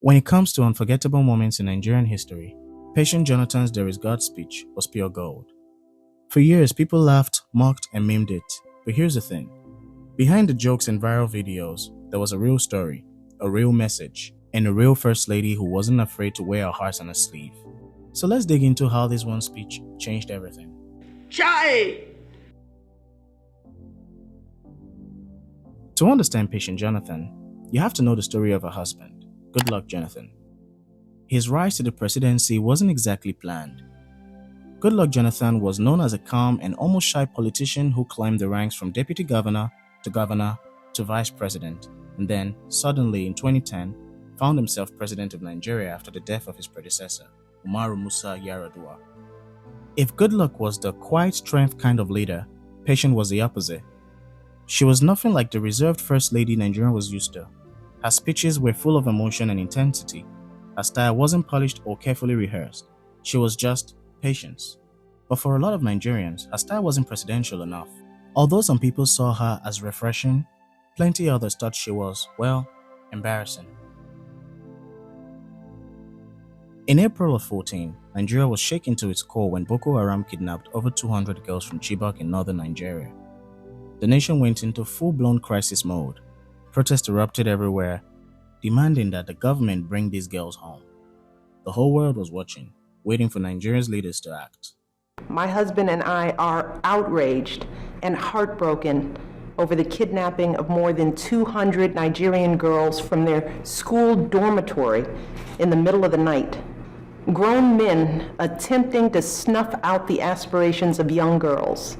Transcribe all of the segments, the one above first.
When it comes to unforgettable moments in Nigerian history, Patient Jonathan's There Is God speech was pure gold. For years, people laughed, mocked, and memed it. But here's the thing. Behind the jokes and viral videos, there was a real story, a real message, and a real First Lady who wasn't afraid to wear her heart on her sleeve. So let's dig into how this one speech changed everything. Chai! To understand Patient Jonathan, you have to know the story of her husband, Goodluck Jonathan. His rise to the presidency wasn't exactly planned. Goodluck Jonathan was known as a calm and almost shy politician who climbed the ranks from deputy governor to vice president, and then, suddenly in 2010, found himself president of Nigeria after the death of his predecessor, Umaru Musa Yar'Adua. If Goodluck was the quiet strength kind of leader, Patient was the opposite. She was nothing like the reserved First Lady Nigeria was used to. Her speeches were full of emotion and intensity. Her style wasn't polished or carefully rehearsed. She was just patience. But for a lot of Nigerians, her style wasn't presidential enough. Although some people saw her as refreshing, plenty others thought she was, well, embarrassing. In April of 14, Nigeria was shaken to its core when Boko Haram kidnapped over 200 girls from Chibok in northern Nigeria. The nation went into full-blown crisis mode. Protests erupted everywhere, demanding that the government bring these girls home. The whole world was watching, waiting for Nigeria's leaders to act. My husband and I are outraged and heartbroken over the kidnapping of more than 200 Nigerian girls from their school dormitory in the middle of the night. Grown men attempting to snuff out the aspirations of young girls.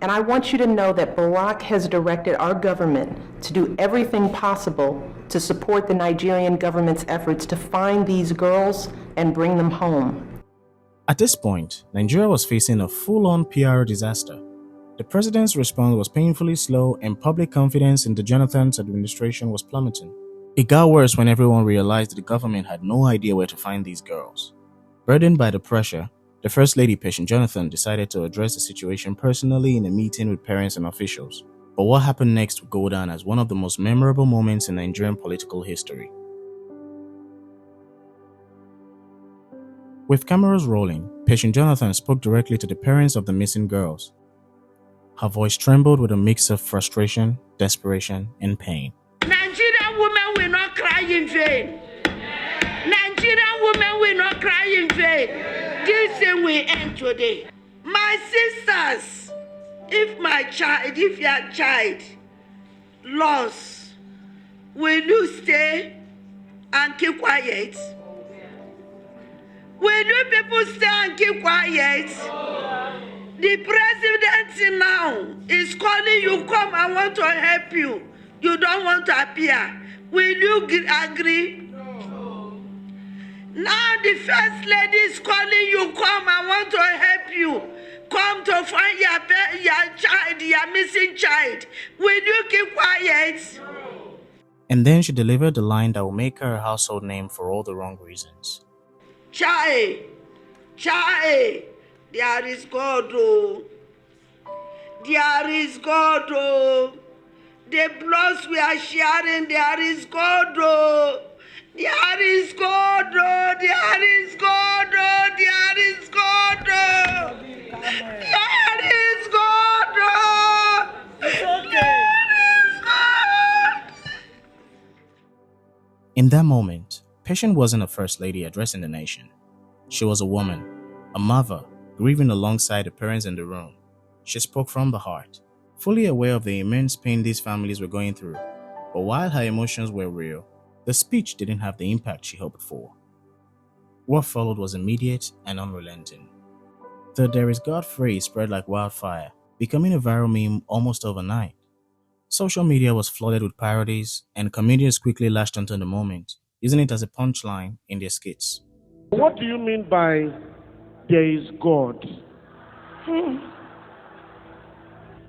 And I want you to know that Barack has directed our government to do everything possible to support the Nigerian government's efforts to find these girls and bring them home. At this point, Nigeria was facing a full-on PR disaster. The president's response was painfully slow and public confidence in the Jonathan's administration was plummeting. It got worse when everyone realized that the government had no idea where to find these girls. Burdened by the pressure, the First Lady Patient Jonathan decided to address the situation personally in a meeting with parents and officials. But what happened next would go down as one of the most memorable moments in Nigerian political history. With cameras rolling, Patient Jonathan spoke directly to the parents of the missing girls. Her voice trembled with a mix of frustration, desperation, and pain. Nigerian women will not cry in vain. Nigerian women will not cry in vain. This thing will end today. My sisters, if your child lost, will you stay and keep quiet? Will you people stay and keep quiet? The presidency now is calling you, come, I want to help you. You don't want to appear. Will you agree? Now the First Lady is calling you, come, I want to help you. Come to find your child, your missing child. Will you keep quiet? And then she delivered the line that will make her a household name for all the wrong reasons. Chai, there is God, oh. There is God, oh. The bloods we are sharing, there is God, oh. There is God, oh. There is God, oh. There is God, oh. There is God, oh. There is God. In that moment, Patient wasn't a First Lady addressing the nation. She was a woman, a mother, grieving alongside the parents in the room. She spoke from the heart, fully aware of the immense pain these families were going through. But while her emotions were real, the speech didn't have the impact she hoped for. What followed was immediate and unrelenting. The "There is God" phrase spread like wildfire, becoming a viral meme almost overnight. Social media was flooded with parodies, and comedians quickly latched onto the moment, using it as a punchline in their skits. What do you mean by there is God?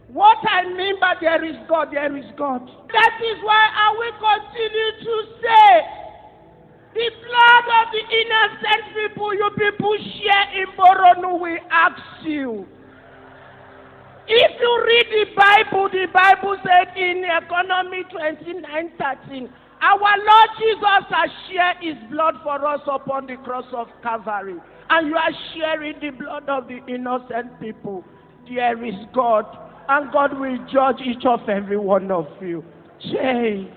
What I mean by there is God, there is God. That is why I will continue to say, the blood of the innocent people you people share in Boronu will ask you. If you read the Bible said in Economy 29:13, Our Lord Jesus has shed his blood for us upon the cross of Calvary. And you are sharing the blood of the innocent people. There is God. And God will judge each of every one of you. Jay.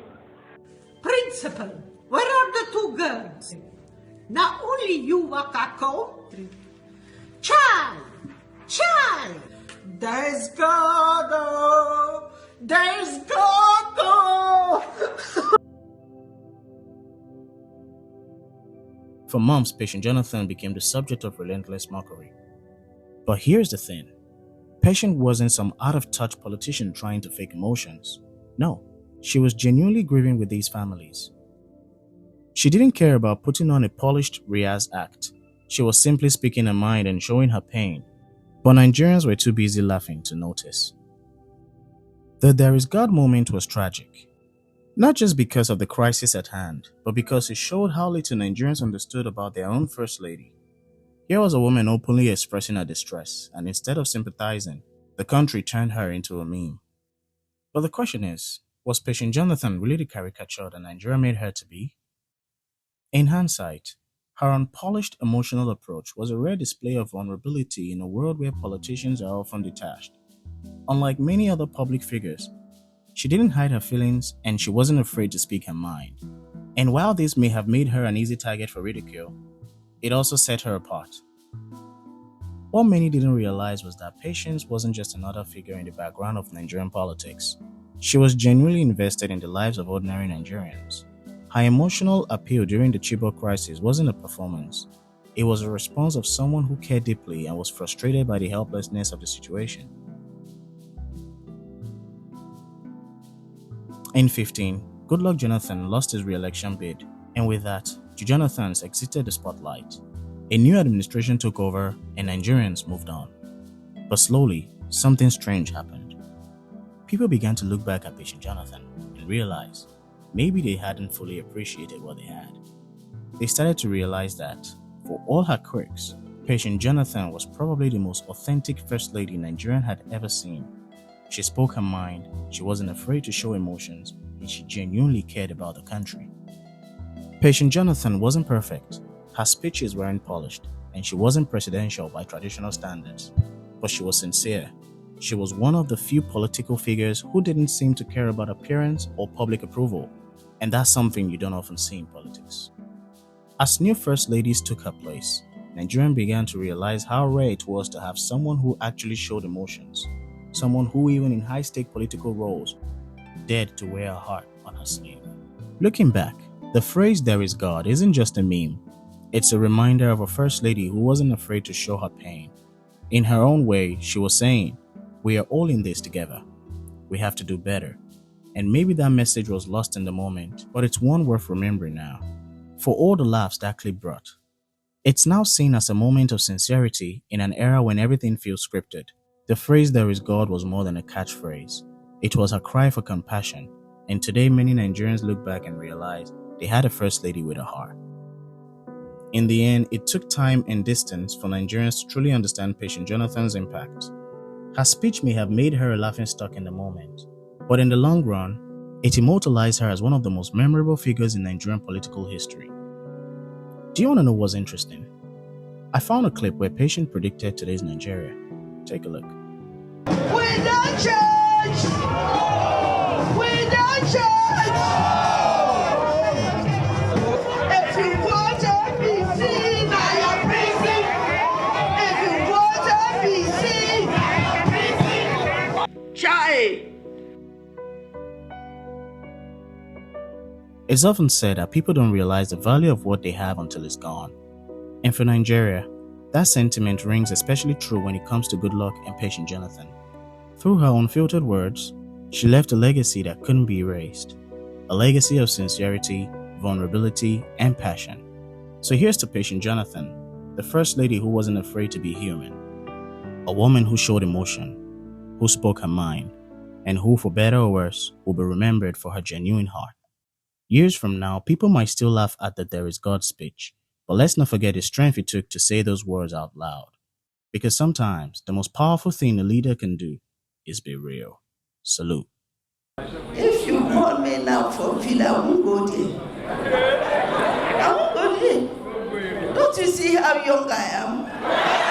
Principal, where are the two girls? Not only you, Wakako. Child, there's God, oh, there's God, oh. For months, Patient Jonathan became the subject of relentless mockery. But here's the thing. Patient wasn't some out-of-touch politician trying to fake emotions. No, she was genuinely grieving with these families. She didn't care about putting on a polished Riaz act. She was simply speaking her mind and showing her pain. But Nigerians were too busy laughing to notice. The "there is God" moment was tragic. Not just because of the crisis at hand, but because it showed how little Nigerians understood about their own First Lady. Here was a woman openly expressing her distress, and instead of sympathizing, the country turned her into a meme. But the question is, was Patient Jonathan really the caricature that Nigeria made her to be? In hindsight, her unpolished emotional approach was a rare display of vulnerability in a world where politicians are often detached. Unlike many other public figures, she didn't hide her feelings and she wasn't afraid to speak her mind. And while this may have made her an easy target for ridicule, it also set her apart. What many didn't realize was that Patience wasn't just another figure in the background of Nigerian politics. She was genuinely invested in the lives of ordinary Nigerians. Her emotional appeal during the Chibok crisis wasn't a performance. It was a response of someone who cared deeply and was frustrated by the helplessness of the situation. In 2015, Goodluck Jonathan lost his re-election bid, and with that, the Jonathans exited the spotlight. A new administration took over and Nigerians moved on. But slowly, something strange happened. People began to look back at Patient Jonathan and realize maybe they hadn't fully appreciated what they had. They started to realize that, for all her quirks, Patient Jonathan was probably the most authentic First Lady Nigeria had ever seen. She spoke her mind, she wasn't afraid to show emotions, and she genuinely cared about the country. Patient Jonathan wasn't perfect. Her speeches weren't polished, and she wasn't presidential by traditional standards. But she was sincere. She was one of the few political figures who didn't seem to care about appearance or public approval, and that's something you don't often see in politics. As new First Ladies took her place, Nigerians began to realize how rare it was to have someone who actually showed emotions, someone who, even in high-stake political roles, dared to wear her heart on her sleeve. Looking back, the phrase "there is God" isn't just a meme. It's a reminder of a First Lady who wasn't afraid to show her pain. In her own way, she was saying, we are all in this together. We have to do better. And maybe that message was lost in the moment, but it's one worth remembering now. For all the laughs that clip brought, it's now seen as a moment of sincerity in an era when everything feels scripted. The phrase "there is God" was more than a catchphrase. It was a cry for compassion, and today many Nigerians look back and realize they had a First Lady with a heart. In the end, it took time and distance for Nigerians to truly understand Patient Jonathan's impact. Her speech may have made her a laughingstock in the moment, but in the long run, it immortalized her as one of the most memorable figures in Nigerian political history. Do you want to know what's interesting? I found a clip where Patient predicted today's Nigeria. Take a look. We don't change! We don't change! If you want to be seen, I am busy. If you want to be seen, I am busy. Chai! It's often said that people don't realize the value of what they have until it's gone. And for Nigeria, that sentiment rings especially true when it comes to Goodluck and Patient Jonathan. Through her unfiltered words, she left a legacy that couldn't be erased. A legacy of sincerity, vulnerability, and passion. So here's to Patient Jonathan, the First Lady who wasn't afraid to be human. A woman who showed emotion, who spoke her mind, and who, for better or worse, will be remembered for her genuine heart. Years from now, people might still laugh at the "there is God" speech, but let's not forget the strength it took to say those words out loud. Because sometimes, the most powerful thing a leader can do is be real. Salute. If you call me now for Villa, I won't go there. I won't go there. Don't you see how young I am?